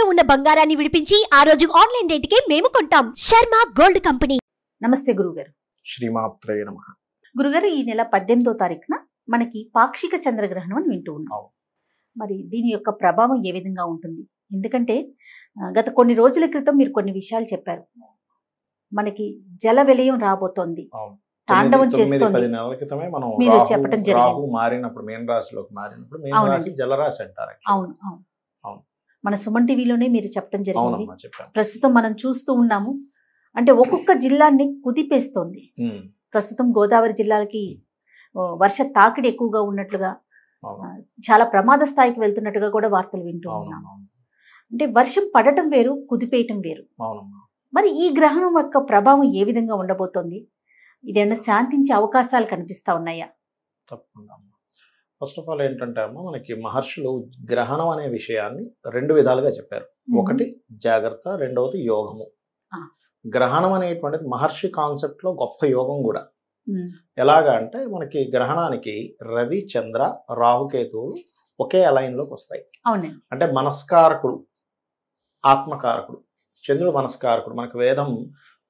తాకట్టులో ఉన్న బంగారాన్ని విడిపించి ఆ రోజు ఆన్లైన్ రేటుకే మేము కొంటాం. Sharma gold company. నమస్తే గురుగారు. శ్రీమాత్రే నమః. గురుగారు, ఈ నెల 18వ తారీఖున మనకి పాక్షిక చంద్రగ్రహణం అని వింటూ ఉన్నాం. మరి దీని యొక్క ప్రభావం ఏ విధంగా ఉంటుంది? ఎందుకంటే గత కొన్ని రోజుల క్రితం మీరు కొన్ని విషయాలు చెప్పారు. మనకి జల విలయం రాబోతోంది, తాండవం చేస్తోంది. 10 నెలల క్రితమే మనం మీరు చెప్పడం జరిగింది. రాహు మారినప్పుడు మీన రాశిలోకి మారినప్పుడు మీన రాశి జలరాశి అంటారు. అవును అవును అవును. మన సుమన్ టీవీలోనే మీరు చెప్పడం జరిగింది. ప్రస్తుతం మనం చూస్తూ ఉన్నాము. అంటే ఒక్కొక్క జిల్లాని కుదిపేస్తోంది. ప్రస్తుతం గోదావరి జిల్లాలకి వర్ష తాకిడి ఎక్కువగా ఉన్నట్లుగా, చాలా ప్రమాద స్థాయికి వెళ్తున్నట్టుగా కూడా వార్తలు వింటూ ఉన్నాము. అంటే వర్షం పడటం వేరు, కుదిపేయటం వేరు. మరి ఈ గ్రహణం యొక్క ప్రభావం ఏ విధంగా ఉండబోతోంది? ఇదేమన్నా శాంతించే అవకాశాలు కనిపిస్తా ఉన్నాయా? తప్పకుండా. ఫస్ట్ ఆఫ్ ఆల్ ఏంటంటే అమ్మ, మనకి మహర్షులు గ్రహణం అనే విషయాన్ని 2 విధాలుగా చెప్పారు. ఒకటి జాగ్రత్త, రెండవది యోగము. గ్రహణం అనేటువంటిది మహర్షి కాన్సెప్ట్ లో గొప్ప యోగం కూడా. ఎలాగా అంటే మనకి గ్రహణానికి రవి, చంద్ర, రాహుకేతువులు ఒకే అలైన్ లోకి వస్తాయి. అంటే మనస్కారకుడు, ఆత్మకారకుడు. చంద్రుడు మనస్కారకుడు. మనకు వేదం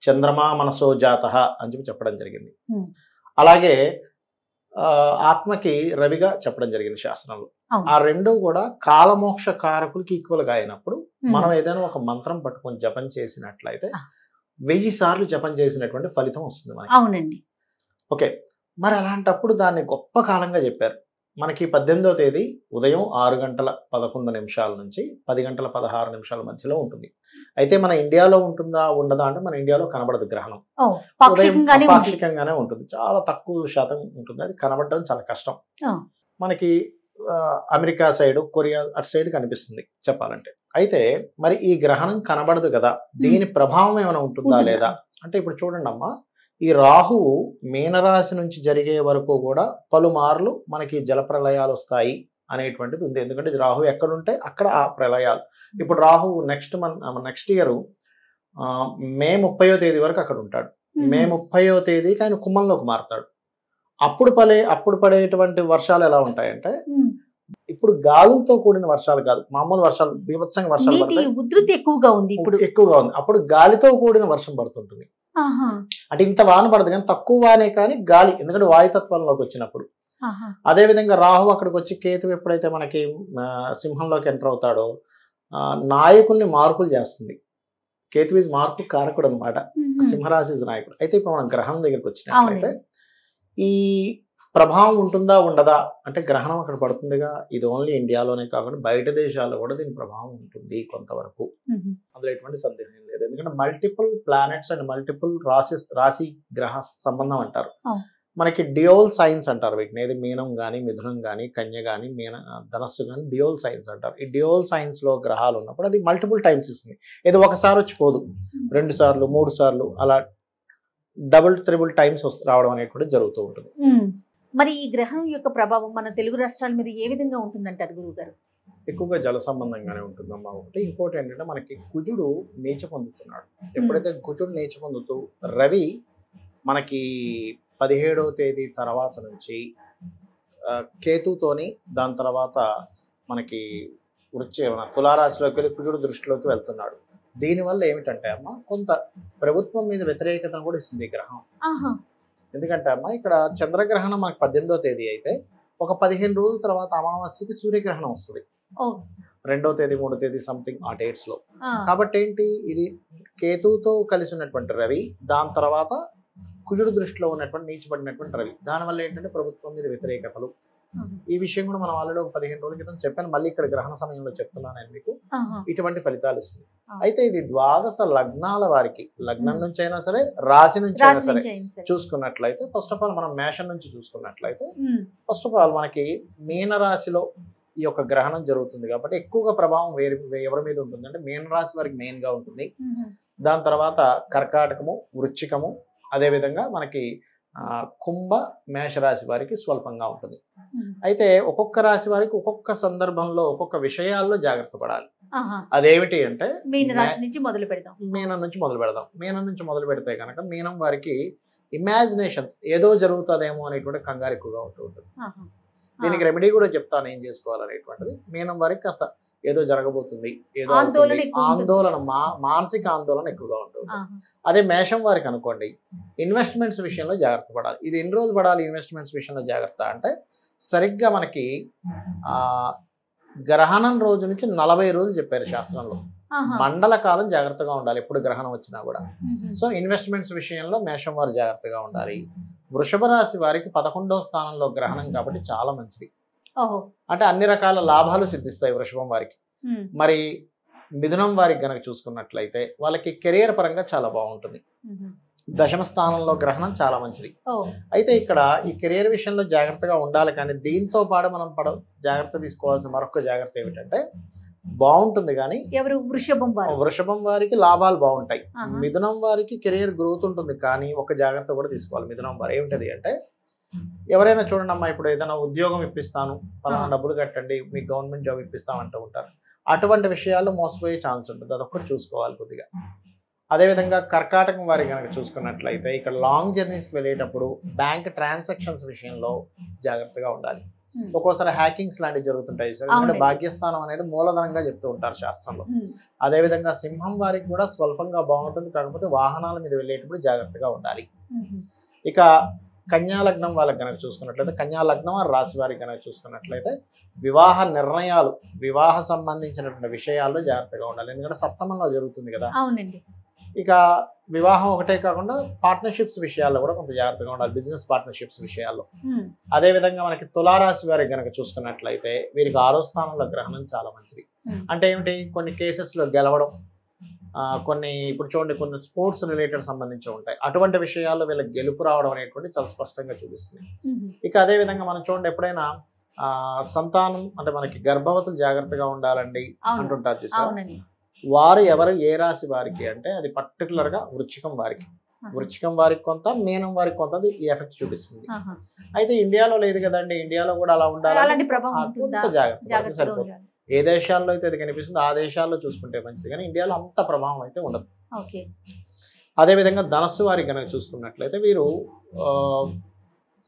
చంద్రమా మనసో జాతః అని చెప్పడం జరిగింది. అలాగే ఆత్మకి రవిగా చెప్పడం జరిగింది శాస్త్రంలో. ఆ రెండు కూడా కాలమోక్ష కారకులకి ఈక్వల్ గా అయినప్పుడు మనం ఏదైనా ఒక మంత్రం పట్టుకొని జపం చేసినట్లయితే 1000 సార్లు జపం చేసినటువంటి ఫలితం వస్తుంది మనకి. అవునండి. ఓకే, మరి అలాంటప్పుడు దాన్ని గొప్ప కాలంగా చెప్పారు. మనకి 18వ తేదీ ఉదయం 6:11 నుంచి 10:16 మధ్యలో ఉంటుంది. అయితే మన ఇండియాలో ఉంటుందా ఉండదా అంటే మన ఇండియాలో కనబడదు గ్రహణం. పాక్షికంగానే ఉంటుంది. చాలా తక్కువ శాతం ఉంటుంది. అది కనబడడం చాలా కష్టం. మనకి అమెరికా సైడ్, కొరియా అటు సైడ్ కనిపిస్తుంది చెప్పాలంటే. అయితే మరి ఈ గ్రహణం కనబడదు కదా, దీని ప్రభావం ఏమైనా ఉంటుందా లేదా అంటే, ఇప్పుడు చూడండి అమ్మా, ఈ రాహువు మీనరాశి నుంచి జరిగే వరకు కూడా పలుమార్లు మనకి జలప్రలయాలు వస్తాయి అనేటువంటిది ఉంది. ఎందుకంటే రాహు ఎక్కడుంటే అక్కడ ఆ ప్రళయాలు. ఇప్పుడు రాహు నెక్స్ట్ ఇయర్ మే 30వ తేదీ వరకు అక్కడ ఉంటాడు. మే 30వ తేదీకి ఆయన కుంభంలోకి మారుతాడు. అప్పుడు పడేటువంటి వర్షాలు ఎలా ఉంటాయంటే, ఇప్పుడు గాలులతో కూడిన వర్షాలు కాదు, మామూలు వర్షాలు, బీభత్సంగా వర్షాలు పడతాయి. ఉధృతి ఎక్కువగా ఉంది. ఎక్కువగా ఉంది. అప్పుడు గాలితో కూడిన వర్షం పడుతుంటుంది. అంటే ఇంత వాన పడదు కానీ తక్కువ వానే, కానీ గాలి, ఎందుకంటే వాయుతత్వంలోకి వచ్చినప్పుడు. అదే విధంగా రాహు అక్కడికి వచ్చి, కేతు ఎప్పుడైతే మనకి సింహంలోకి ఎంటర్ అవుతాడో నాయకుల్ని మార్పులు చేస్తుంది. కేతు ఈజ్ మార్పు కారకుడు అనమాట. సింహరాశి నాయకుడు. అయితే ఇప్పుడు మనం గ్రహణం దగ్గరికి వచ్చినట్లయితే ఈ ప్రభావం ఉంటుందా ఉండదా అంటే, గ్రహణం అక్కడ పడుతుందిగా, ఇది ఓన్లీ ఇండియాలోనే కాకుండా బయట దేశాల్లో కూడా దీని ప్రభావం ఉంటుంది కొంతవరకు. అందులో ఎటువంటి సందేహం లేదు. ఎందుకంటే మల్టిపుల్ ప్లానెట్స్ అండ్ మల్టిపుల్ రాశి గ్రహ సంబంధం అంటారు. మనకి డియోల్ సైన్స్ అంటారు వీటిని. ఏది మీనం కానీ, మిథునం కానీ, కన్య కానీ, ధనస్సు కానీ డియోల్ సైన్స్ అంటారు. ఈ డియోల్ సైన్స్ లో గ్రహాలు ఉన్నప్పుడు అది మల్టిపుల్ టైమ్స్ ఇస్తుంది. ఏదో ఒకసారి వచ్చి పోదు, 2 సార్లు 3 సార్లు అలా డబుల్ ట్రిబుల్ టైమ్స్ రావడం అనేటువంటి జరుగుతూ ఉంటుంది. మరి ఈ గ్రహం యొక్క ప్రభావం మన తెలుగు రాష్ట్రాల మీద ఏ విధంగా ఉంటుందంటారు గురువు గారు? ఎక్కువగా జల సంబంధంగానే ఉంటుందమ్మా ఒకటి. ఇంకోటి ఏంటంటే, మనకి కుజుడు నీచ పొందుతున్నాడు. ఎప్పుడైతే కుజుడు నీచ పొందుతూ, రవి మనకి 17వ తేదీ తర్వాత నుంచి కేతుతోని, దాని తర్వాత మనకి తులారాశిలోకి వెళ్ళి కుజుడు దృష్టిలోకి వెళ్తున్నాడు. దీనివల్ల ఏమిటంటే అమ్మా, కొంత ప్రభుత్వం మీద వ్యతిరేకతను కూడా ఇస్తుంది ఈ గ్రహం. ఎందుకంటే అమ్మా, ఇక్కడ చంద్రగ్రహణం మనకి 18వ తేదీ అయితే ఒక 15 రోజుల తర్వాత అమావాస్యకి సూర్యగ్రహణం వస్తుంది. 2వ తేదీ 3వ తేదీ సంథింగ్ ఆ డేట్స్ లో. కాబట్టి ఏంటి, ఇది కేతువుతో కలిసి ఉన్నటువంటి రవి, దాని తర్వాత కుజుడు దృష్టిలో ఉన్నటువంటి నీచబడినటువంటి రవి. దానివల్ల ఏంటంటే ప్రభుత్వం మీద వ్యతిరేకతలు. ఈ విషయం కూడా మనం ఆల్రెడీ ఒక 15 రోజుల క్రితం చెప్పాను. మళ్ళీ ఇక్కడ గ్రహణ సమయంలో చెప్తున్నాను నేను మీకు. ఇటువంటి ఫలితాలు ఇస్తుంది. అయితే ఇది ద్వాదశ లగ్నాల వారికి, లగ్నం నుంచి అయినా సరే, రాశి నుంచి అయినా సరే చూసుకున్నట్లయితే, ఫస్ట్ ఆఫ్ ఆల్ మనం మేషం నుంచి చూసుకున్నట్లయితే, ఫస్ట్ ఆఫ్ ఆల్ మనకి మీన రాశిలో ఈ యొక్క గ్రహణం జరుగుతుంది కాబట్టి ఎక్కువగా ప్రభావం ఎవరి మీద ఉంటుంది అంటే మీన రాశి వారికి మెయిన్ గా ఉంటుంది. దాని తర్వాత కర్కాటకము, వృశ్చికము, అదేవిధంగా మనకి కుంభ, మేషరాశి వారికి స్వల్పంగా ఉంటుంది. అయితే ఒక్కొక్క రాశి వారికి ఒక్కొక్క సందర్భంలో ఒక్కొక్క విషయాల్లో జాగ్రత్త పడాలి. అదేమిటి అంటే, మీనం నుంచి మొదలు పెడదాం. మీనం నుంచి మొదలు పెడితే కనుక మీనం వారికి ఇమాజినేషన్స్, ఏదో జరుగుతుందేమో అనేటువంటి కంగారు ఎక్కువగా ఉంటూ ఉంటుంది. దీనికి రెమెడీ కూడా చెప్తాను ఏం చేసుకోవాలనేటువంటిది. మీనం వారికి కాస్త ఏదో జరగబోతుంది, ఏదో ఆందోళన మానసిక ఆందోళన ఎక్కువగా ఉంటుంది. అదే మేషం వారికి అనుకోండి, ఇన్వెస్ట్మెంట్స్ విషయంలో జాగ్రత్త పడాలి. ఇది ఎన్ని రోజులు పడాలి ఇన్వెస్ట్మెంట్స్ విషయంలో జాగ్రత్త అంటే, సరిగ్గా మనకి గ్రహణం రోజు నుంచి 40 రోజులు చెప్పారు శాస్త్రంలో. మండల కాలం జాగ్రత్తగా ఉండాలి ఎప్పుడు గ్రహణం వచ్చినా కూడా. సో ఇన్వెస్ట్మెంట్స్ విషయంలో మేషం వారు జాగ్రత్తగా ఉండాలి. వృషభ రాశి వారికి 11వ స్థానంలో గ్రహణం కాబట్టి చాలా మంచిది. అంటే అన్ని రకాల లాభాలు సిద్ధిస్తాయి వృషభం వారికి. మరి మిథునం వారికి గనక చూసుకున్నట్లయితే వాళ్ళకి కెరియర్ పరంగా చాలా బాగుంటుంది. దశమ స్థానంలో గ్రహణం చాలా మంచిది. అయితే ఇక్కడ ఈ కెరియర్ విషయంలో జాగ్రత్తగా ఉండాలి. కానీ దీంతో పాటు మనం జాగ్రత్త తీసుకోవాల్సిన మరొక జాగ్రత్త ఏమిటంటే, బాగుంటుంది కానీ ఎవరు వృషభం వారికి లాభాలు బాగుంటాయి. మిథునం వారికి కెరియర్ గ్రోత్ ఉంటుంది. కానీ ఒక జాగ్రత్త కూడా తీసుకోవాలి మిథునం వారు. ఏమిటది అంటే, ఎవరైనా చూడండి అమ్మా, ఇప్పుడు ఏదైనా ఉద్యోగం ఇప్పిస్తాను, పలానా డబ్బులు కట్టండి, మీకు గవర్నమెంట్ జాబ్ ఇప్పిస్తామంటూ ఉంటారు. అటువంటి విషయాల్లో మోసపోయే ఛాన్స్ ఉంటుంది. అదొక్కటి చూసుకోవాలి కొద్దిగా. అదేవిధంగా కర్కాటకం వారికి కనుక చూసుకున్నట్లయితే, ఇక్కడ లాంగ్ జర్నీస్కి వెళ్ళేటప్పుడు బ్యాంక్ ట్రాన్సాక్షన్స్ విషయంలో జాగ్రత్తగా ఉండాలి. ఒక్కోసారి హ్యాకింగ్స్ లాంటివి జరుగుతుంటాయి సార్. ఎందుకంటే భాగ్యస్థానం అనేది మూలధనంగా చెప్తూ ఉంటారు శాస్త్రంలో. అదేవిధంగా సింహం వారికి కూడా స్వల్పంగా బాగుంటుంది. కాకపోతే వాహనాల మీద వెళ్ళేటప్పుడు జాగ్రత్తగా ఉండాలి. ఇక కన్యా లగ్నం వాళ్ళకి కనుక చూసుకున్నట్లయితే, కన్యా లగ్నం రాశి వారికి కనుక చూసుకున్నట్లయితే, వివాహ నిర్ణయాలు, వివాహ సంబంధించినటువంటి విషయాల్లో జాగ్రత్తగా ఉండాలి. ఎందుకంటే సప్తమంలో జరుగుతుంది కదా. అవునండి. ఇక వివాహం ఒకటే కాకుండా పార్ట్నర్షిప్స్ విషయాల్లో కూడా కొంత జాగ్రత్తగా ఉండాలి, బిజినెస్ పార్ట్నర్షిప్స్ విషయాల్లో. అదేవిధంగా మనకి తులారాశి వారికి కనుక చూసుకున్నట్లయితే, వీరికి 6వ స్థానంలో గ్రహణం చాలా మంచిది. అంటే ఏమిటి, కొన్ని కేసెస్లో గెలవడం, కొన్ని ఇప్పుడు చూడండి కొన్ని స్పోర్ట్స్ రిలేటెడ్ సంబంధించి ఉంటాయి. అటువంటి విషయాల్లో వీళ్ళకి గెలుపు రావడం అనేటువంటి చాలా స్పష్టంగా చూపిస్తుంది. ఇక అదేవిధంగా మనం చూడండి, ఎప్పుడైనా సంతానం అంటే మనకి గర్భవతులు జాగ్రత్తగా ఉండాలండి అంటుంటారు చూసారు. వారు ఎవరు ఏ రాశి వారికి అంటే, అది పర్టికులర్గా వృశ్చికం వారికి. వృశ్చికం వారికి కొంత, మీనం వారికి కొంత ఈ ఎఫెక్ట్ చూపిస్తుంది. అయితే ఇండియాలో లేదు కదండి, ఇండియాలో కూడా అలా ఉండాలి, కొంత జాగ్రత్త సరిపోతుంది. ఏ దేశాల్లో అయితే అది కనిపిస్తుందో ఆ దేశాల్లో చూసుకుంటే మంచిది, కానీ ఇండియాలో అంత ప్రభావం అయితే ఉండదు. అదేవిధంగా ధనస్సు వారికి కనుక చూసుకున్నట్లయితే, వీరు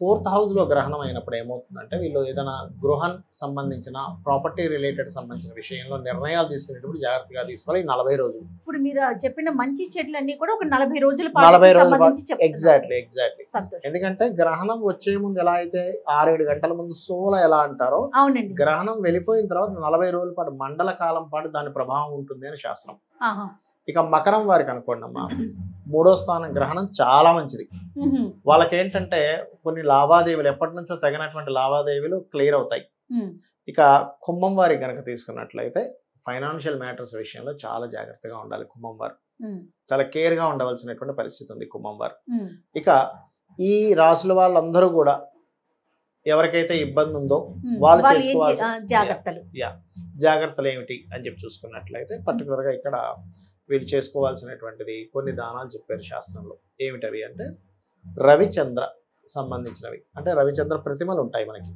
4th హౌస్లో గ్రహణం అయినప్పుడు ఏమవుతుందంటే, వీళ్ళు ఏదైనా గృహం సంబంధించిన ప్రాపర్టీ రిలేటెడ్ సంబంధించిన విషయంలో నిర్ణయాలు తీసుకునేటప్పుడు జాగ్రత్తగా తీసుకోవాలి. 40 రోజులు. ఇప్పుడు మీరు చెప్పిన మంచి చెట్లన్నీ కూడా ఒక 40 రోజుల ఎగ్జాక్ట్లీ. ఎందుకంటే గ్రహణం వచ్చే ముందు ఎలా అయితే 6-7 గంటల ముందు సోల ఎలా అంటారో, గ్రహణం వెళ్ళిపోయిన తర్వాత 40 రోజుల పాటు, మండల కాలం పాటు దాని ప్రభావం ఉంటుంది అని శాస్త్రం. ఇక మకరం వారికి అనుకోండి అమ్మా, 3వ స్థానం గ్రహణం చాలా మంచిది. వాళ్ళకి ఏంటంటే కొన్ని లావాదేవీలు, ఎప్పటి నుంచో తగినటువంటి లావాదేవీలు క్లియర్ అవుతాయి. ఇక కుంభం వారికి కనుక తీసుకున్నట్లయితే, ఫైనాన్షియల్ మ్యాటర్స్ విషయంలో చాలా జాగ్రత్తగా ఉండాలి కుంభం వారు. చాలా కేర్గా ఉండవలసినటువంటి పరిస్థితి ఉంది కుంభం వారు. ఇక ఈ రాసుల వాళ్ళందరూ కూడా ఎవరికైతే ఇబ్బంది ఉందో వాళ్ళు చేసుకోవాల్సిన జాగ్రత్తలు ఏమిటి అని చెప్పి చూసుకున్నట్లయితే, పర్టికులర్గా ఇక్కడ వీళ్ళు చేసుకోవాల్సినటువంటిది కొన్ని దానాలు చెప్పారు శాస్త్రంలో. ఏమిటవి అంటే, రవిచంద్ర సంబంధించినవి, అంటే రవిచంద్ర ప్రతిమలు ఉంటాయి మనకి,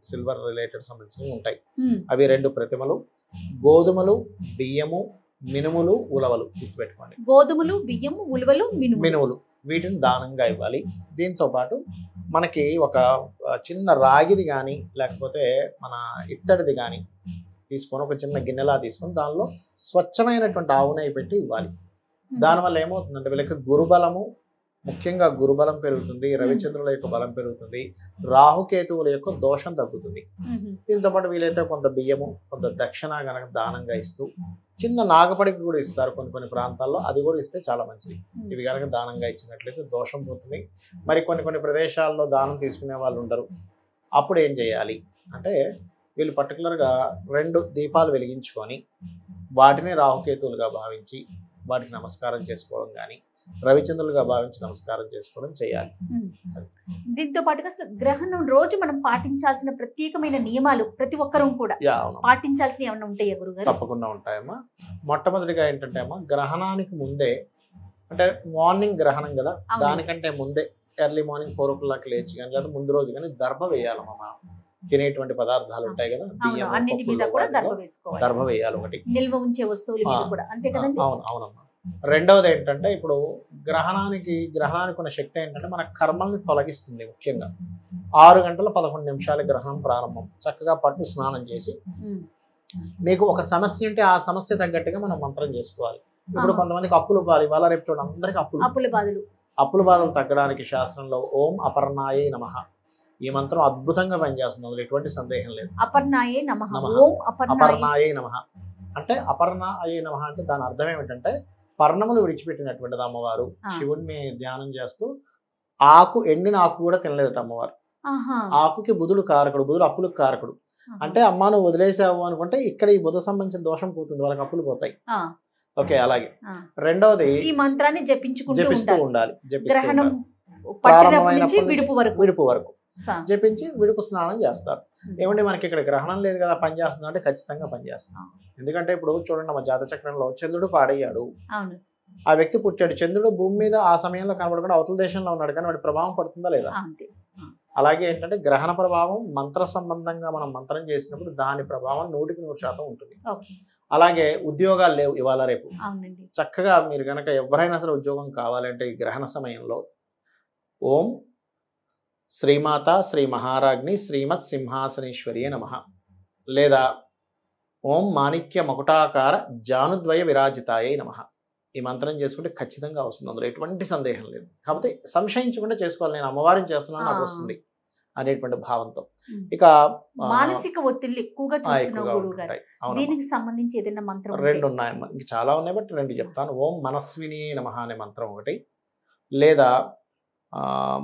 సిల్వర్ రిలేటెడ్ సంబంధించినవి ఉంటాయి. అవి 2 ప్రతిమలు, గోధుమలు, బియ్యము, మినుములు, ఉలవలు గుర్తుపెట్టుకోండి. గోధుమలు, బియ్యము, ఉలవలు, మినుములు, వీటిని దానంగా ఇవ్వాలి. దీంతో పాటు మనకి ఒక చిన్న రాగిది కానీ లేకపోతే మన ఇత్తడిది కానీ తీసుకొని, ఒక చిన్న గిన్నెలా తీసుకొని దానిలో స్వచ్ఛమైనటువంటి ఆవు నెయ్యి పెట్టి ఇవ్వాలి. దానివల్ల ఏమవుతుందంటే వీళ్ళకి గురుబలము, ముఖ్యంగా గురుబలం పెరుగుతుంది, రవిచంద్రుల యొక్క బలం పెరుగుతుంది, రాహుకేతువుల యొక్క దోషం తగ్గుతుంది. దీంతో పాటు వీలైతే కొంత బియ్యము, కొంత దక్షిణ కనుక దానంగా ఇస్తూ, చిన్న నాగపడికి కూడా ఇస్తారు కొన్ని ప్రాంతాల్లో, అది కూడా ఇస్తే చాలా మంచిది. ఇవి కనుక దానంగా ఇచ్చినట్లయితే దోషం పోతుంది. మరి కొన్ని ప్రదేశాల్లో దానం తీసుకునే వాళ్ళు ఉండరు. అప్పుడు ఏం చేయాలి అంటే, వీళ్ళు పర్టికులర్గా 2 దీపాలు వెలిగించుకొని వాటిని రాహుకేతువులుగా భావించి వాటికి నమస్కారం చేసుకోవడం కానీ, రవిచంద్రులుగా భావించి నమస్కారం చేసుకోవడం చేయాలి. దీంతో పాటుగా గ్రహణం రోజు మనం పాటించాల్సిన ప్రత్యేకమైన నియమాలు ప్రతి ఒక్కరూ కూడా పాటించాల్సిన ఏమైనా ఉంటాయా గురుగారు? తప్పకుండా ఉంటాయమ్మా. మొట్టమొదటిగా ఏంటంటే అమ్మా, గ్రహణానికి ముందే, అంటే మార్నింగ్ గ్రహణం కదా, దానికంటే ముందే ఎర్లీ మార్నింగ్ 4 o'clock లేచి కానీ లేదా ముందు రోజు కానీ దర్భ వేయాలమ్మా. తినేటువంటి పదార్థాలు ఉంటాయి కదా, దర్భ వేయాలి ఒకటి, నిల్వ ఉంచే వస్తువులు కూడా అంతే కదండి. అవునమ్మా. రెండవది ఏంటంటే, ఇప్పుడు గ్రహణానికి ఉన్న శక్తి ఏంటంటే మన కర్మల్ని తొలగిస్తుంది. ముఖ్యంగా 6 గంటల 11 నిమిషాల గ్రహణం ప్రారంభం. చక్కగా పట్టు స్నానం చేసి మీకు ఒక సమస్య ఉంటే ఆ సమస్య తగ్గట్టుగా మనం మంత్రం చేసుకోవాలి. ఇప్పుడు కొంతమందికి అప్పులు బాధ, ఇవాళ రేపు చూడండి అందరికి అప్పుల బాధలు తగ్గడానికి శాస్త్రంలో ఓం అపర్ణాయే నమః ఈ మంత్రం అద్భుతంగా పనిచేస్తుంది, అందులో ఎటువంటి సందేహం లేదు. అపర్ణాయే నమః, అపర్ణాయే నమః అంటే అపర్ణాయే నమః అంటే దాని అర్థం ఏమిటంటే పర్ణములు విడిచిపెట్టినటువంటిది అమ్మవారు. శివుణ్ణి ధ్యానం చేస్తూ ఎండిన ఆకు కూడా తినలేదట అమ్మవారు. ఆకుకి బుధుడు కారకుడు, బుధుడు అప్పులకు కారకుడు. అంటే అమ్మ నువ్వు వదిలేసావు అనుకుంటే ఇక్కడ ఈ బుధ సంబంధించిన దోషం పోతుంది, వాళ్ళకి అప్పులు పోతాయి. ఓకే, అలాగే రెండవది ఈ మంత్రాన్ని జపిస్తూ ఉండాలి. విడుపు వరకు జపించి విడుపు స్నానం చేస్తారు. ఏమంటే మనకి ఇక్కడ గ్రహణం లేదు కదా పని చేస్తుంది అంటే ఖచ్చితంగా పనిచేస్తున్నాం. ఎందుకంటే ఇప్పుడు చూడండి మన జాతక చక్రంలో చంద్రుడు పాడయ్యాడు, ఆ వ్యక్తి పుట్టాడు, చంద్రుడు భూమి మీద ఆ సమయంలో కనబడకుండా అవతల దేశంలో ఉన్నాడు, కానీ వాడి ప్రభావం పడుతుందా లేదా? అలాగే ఏంటంటే గ్రహణ ప్రభావం మంత్ర సంబంధంగా మనం మంత్రం చేసినప్పుడు దాని ప్రభావం 100% ఉంటుంది. అలాగే ఉద్యోగాలు లేవు ఇవాళ రేపు, చక్కగా మీరు కనుక ఎవరైనా సరే ఉద్యోగం కావాలంటే ఈ గ్రహణ సమయంలో ఓం శ్రీమాత శ్రీ మహారాజ్ని శ్రీమత్ సింహాసనేశ్వరియే నమః లేదా ఓం మాణిక్య మకుటాకార జానుద్వయ విరాజితాయే నమః ఈ మంత్రం చేసుకుంటే ఖచ్చితంగా వస్తుంది, అందులో ఎటువంటి సందేహం లేదు. కాకపోతే సంశయించకుండా చేసుకోవాలి, నేను అమ్మవారిని చేస్తున్నాను నాకు వస్తుంది అనేటువంటి భావంతో. ఇక మానసిక ఒత్తిడి ఎక్కువగా దీనికి సంబంధించి ఏదైనా మంత్రం? 2 ఉన్నాయమ్మా, ఇంక చాలా ఉన్నాయి బట్ 2 చెప్తాను. ఓం మనస్విని నమః అనే మంత్రం ఒకటి, లేదా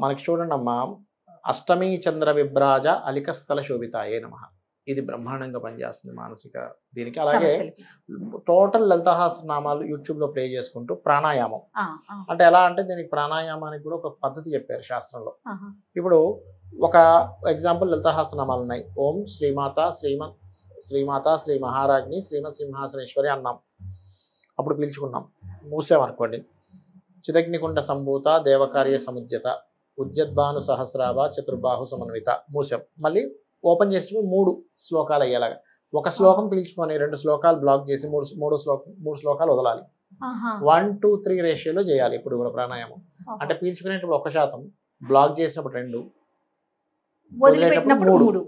మనకి చూడండి అమ్మా అష్టమీ చంద్ర విభ్రాజ అలికస్థల శోభితాయే నమః ఇది బ్రహ్మాండంగా పనిచేస్తుంది మానసిక దీనికి. అలాగే టోటల్ లలితాసహస్రనామాలు యూట్యూబ్లో ప్లే చేసుకుంటూ ప్రాణాయామం అంటే ఎలా అంటే దీనికి ప్రాణాయామానికి కూడా ఒక పద్ధతి చెప్పారు శాస్త్రంలో. ఇప్పుడు ఒక ఎగ్జాంపుల్ లలితాసహస్రనామాలు ఉన్నాయి. ఓం శ్రీమాత శ్రీ మహారాజ్ని శ్రీమత్ సింహాసనేశ్వరి అన్నాం, అప్పుడు పీల్చుకున్నాం, మూసామనుకోండి. చిదగ్నికుండ సంభూత దేవకార్య సముద్యత ఉద్యద్భాను సహస్రాభ చతుర్బాహు సమన్విత మూసాం. మళ్ళీ ఓపెన్ చేసినప్పుడు 3 శ్లోకాలు అయ్యేలాగా, ఒక శ్లోకం పీల్చుకొని 2 శ్లోకాలు బ్లాక్ చేసి 3 శ్లోకాలు వదలాలి. 1:3 రేషియోలో చేయాలి ఇప్పుడు కూడా ప్రాణాయామం. అంటే పీల్చుకునేటప్పుడు 1%, బ్లాక్ చేసినప్పుడు 2, వదిలేటప్పుడు 3,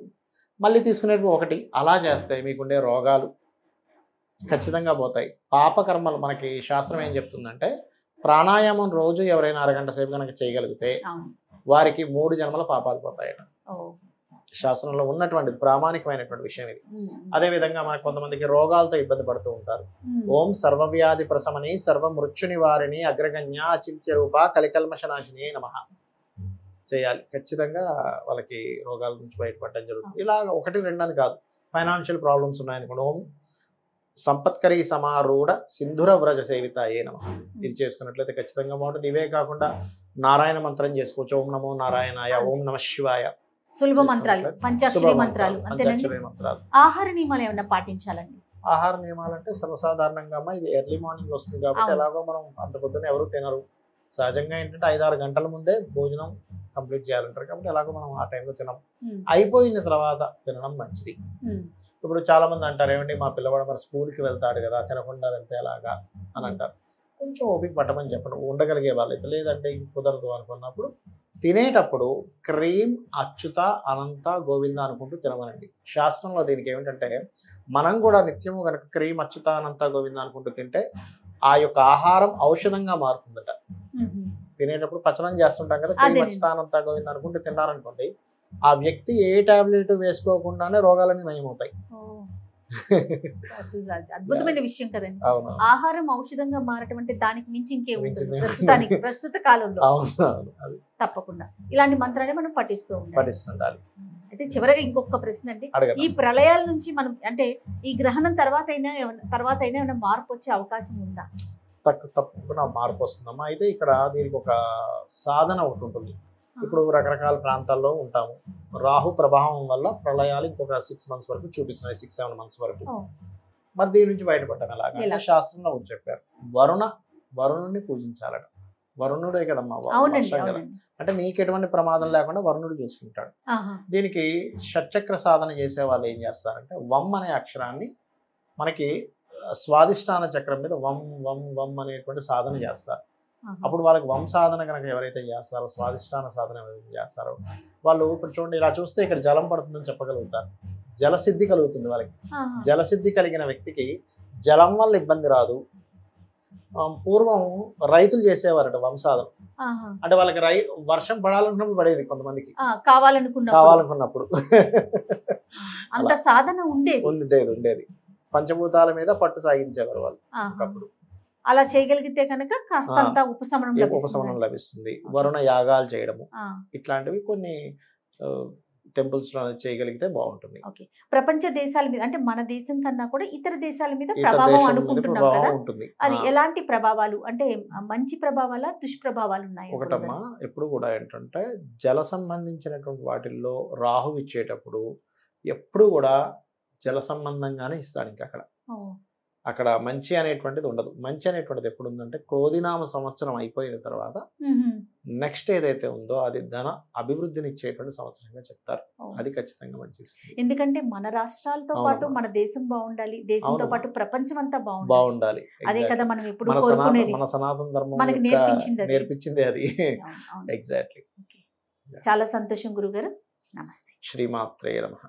మళ్ళీ తీసుకునేటప్పుడు 1. అలా చేస్తే మీకుండే రోగాలు ఖచ్చితంగా పోతాయి. పాపకర్మలు మనకి శాస్త్రం ఏం చెప్తుందంటే ప్రాణాయామం రోజు ఎవరైనా అరగంట సేపు కనుక చేయగలిగితే వారికి 3 జన్మల పాపాలు పోతాయట. శాస్త్రంలో ఉన్నటువంటిది ప్రామాణికమైనటువంటి విషయం ఇది. అదే విధంగా మనకు కొంతమందికి రోగాలతో ఇబ్బంది పడుతూ ఉంటారు. ఓం సర్వవ్యాధి ప్రశమని సర్వ మృత్యు నివారిణి అగ్రగణ్య అచింత్య రూప కలికల్మషనాశిని నమః చేయాలి. ఖచ్చితంగా వాళ్ళకి రోగాల నుంచి బయటపడడం జరుగుతుంది. ఇలా 1, 2 అని కాదు, ఫైనాన్షియల్ ప్రాబ్లమ్స్ ఉన్నాయనుకోండి ఓం సంపత్కరీ సమారూఢ సింధుర వ్రజ సేవితాయే నమః ఇది చేసుకున్నట్లయితే ఖచ్చితంగా బాగుంటుంది. ఇవే కాకుండా నారాయణ మంత్రం చేసుకోవచ్చు. ఓం నమో నారాయణాయ, ఓం నమః శివాయ, సులభ మంత్రాలు, పంచాక్షరి మంత్రాలు. ఆహార నియమాలు ఏమైనా పాటించాలండి? ఆహార నియమాలు అంటే సర్వసాధారణంగా ఇది ఎర్లీ మార్నింగ్ వస్తుంది కాబట్టి ఎలాగో మనం అంత పొద్దున ఎవరు తినరు. సహజంగా ఏంటంటే 5-6 గంటల ముందే భోజనం కంప్లీట్ చేయాలంటారు కాబట్టి ఎలాగో మనం ఆ టైంలో తినం. అయిపోయిన తర్వాత తినడం మంచిది. ఇప్పుడు చాలా మంది అంటారు ఏమండి మా పిల్లవాడు మరి స్కూల్కి వెళ్తాడు కదా తినకుండా వెళ్తే ఎలాగా అని అంటారు. కొంచెం ఓపిక పట్టమని చెప్పండి ఉండగలిగే వాళ్ళైతే. లేదంటే కుదరదు అనుకున్నప్పుడు తినేటప్పుడు క్రీమ్ అచ్యుత అనంత గోవింద అనుకుంటూ తినమనండి. శాస్త్రంలో దీనికి ఏమిటంటే మనం కూడా నిత్యము కనుక క్రీమ్ అచ్యుత అనంత గోవింద అనుకుంటూ తింటే ఆ యొక్క ఆహారం ఔషధంగా మారుతుందట. తినేటప్పుడు పచనం చేస్తుంటాం కదా, క్రీమ్ అచ్యుత అనంత గోవింద అనుకుంటూ తిన్నారనుకోండి ఆ వ్యక్తి ఏ టాబ్లెట్ వేసుకోకుండానే రోగాలన్నీ నయమవుతాయి. అద్భుతమైన విషయం కదండి. ఆహారం ఔషధంగా మారటం అంటే దానికి మించి ఇంకే ఉంటుంది ప్రస్తుత కాలంలో. తప్పకుండా ఇలాంటి మంత్రాన్ని మనం పఠిస్తుండాలి. అయితే చివరగా ఇంకొక ప్రశ్న అండి, ఈ ప్రళయాల నుంచి మనం అంటే ఈ గ్రహణం తర్వాత అయినా ఏమైనా మార్పు వచ్చే అవకాశం ఉందా? తప్పకుండా మార్పు వస్తుందమ్మా. అయితే ఇక్కడ దీనికి ఒక సాధన ఒకటి ఉంటుంది. ఇప్పుడు రకరకాల ప్రాంతాల్లో ఉంటాము. రాహు ప్రభావం వల్ల ప్రళయాలు ఇంకొక 6 months వరకు చూపిస్తున్నాయి, 6-7 months వరకు. మరి దీని నుంచి బయటపడ్డాం అలాగా శాస్త్రంలో ఒకటి చెప్పారు. వరుణుడిని పూజించాలట. వరుణుడే కదమ్మా వర్షం కదా, అంటే నీకు ఎటువంటి ప్రమాదం లేకుండా వరుణుడు చూసుకుంటాడు. దీనికి షట్చక్ర సాధన చేసే వాళ్ళు ఏం చేస్తారంటే వం అనే అక్షరాన్ని మనకి స్వాదిష్టాన చక్రం మీద వం వం వం అనేటువంటి సాధన చేస్తారు. అప్పుడు వాళ్ళకి వం సాధన కనుక ఎవరైతే చేస్తారో స్వాదిష్టాన సాధన ఎవరైతే చేస్తారో వాళ్ళు ఇప్పుడు చూడండి ఇలా చూస్తే ఇక్కడ జలం పడుతుందని చెప్పగలుగుతారు. జలసిద్ధి కలుగుతుంది వాళ్ళకి. ఆహా. జలసిద్ధి కలిగిన వ్యక్తికి జలం వల్ల ఇబ్బంది రాదు. పూర్వం రైతులు చేసేవారట వంశాలు, ఆహా. అంటే వాళ్ళకి వర్షం పడాలనుకున్నప్పుడు పడేది కొంతమందికి, కావాలనుకున్నప్పుడు అంత అలా. సాధన ఉండేది. ఉండేది. పంచభూతాల మీద పట్టు సాగించేవారు వాళ్ళు ఒకప్పుడు. అలా చేయగలిగితే కనుక కాస్తంత ఉపశమనం లభిస్తుంది. వరుణ యాగాలు చేయడము ఇట్లాంటివి కొన్ని టెంపుల్స్ లో చేయగలిగితే బాగుంటుంది. ఓకే. ప్రపంచ దేశాల మీద అంటే మన దేశం కన్నా కూడా ఇతర దేశాల మీద ప్రభావం అనుకుంటున్నాం కదా, ఉంటుంది. అది ఎలాంటి ప్రభావాలు, అంటే మంచి ప్రభావాల దుష్ప్రభావాలు ఉన్నాయి? ఒకటమ్మా, ఎప్పుడు కూడా ఏంటంటే జల సంబంధించినటువంటి వాటిల్లో రాహు ఇచ్చేటప్పుడు ఎప్పుడు కూడా జల సంబంధంగానే ఇస్తాడు. ఇంకా అక్కడ మంచి అనేటువంటిది ఉండదు. మంచి అనేటువంటిది ఎప్పుడు ఉందంటే క్రోధినామ సంవత్సరం అయిపోయిన తర్వాత నెక్స్ట్ ఏదైతే ఉందో అది ధన అభివృద్ధిని ఇచ్చేటువంటి సంవత్సరంగా చెప్తారు. అది ఖచ్చితంగా మంచి. ఎందుకంటే మన రాష్ట్రాలతో పాటు మన దేశం బాగుండాలి, దేశంతో పాటు ప్రపంచం అంతా బాగుండాలి. అదే కదా మనం ఎప్పుడు కోరుకునేది. మన సనాతన ధర్మం మనకి నేర్పించింది అది. ఎగ్జాక్ట్లీ. చాలా సంతోషం గురుగారు. నమస్తే. శ్రీమాత్రే నమః.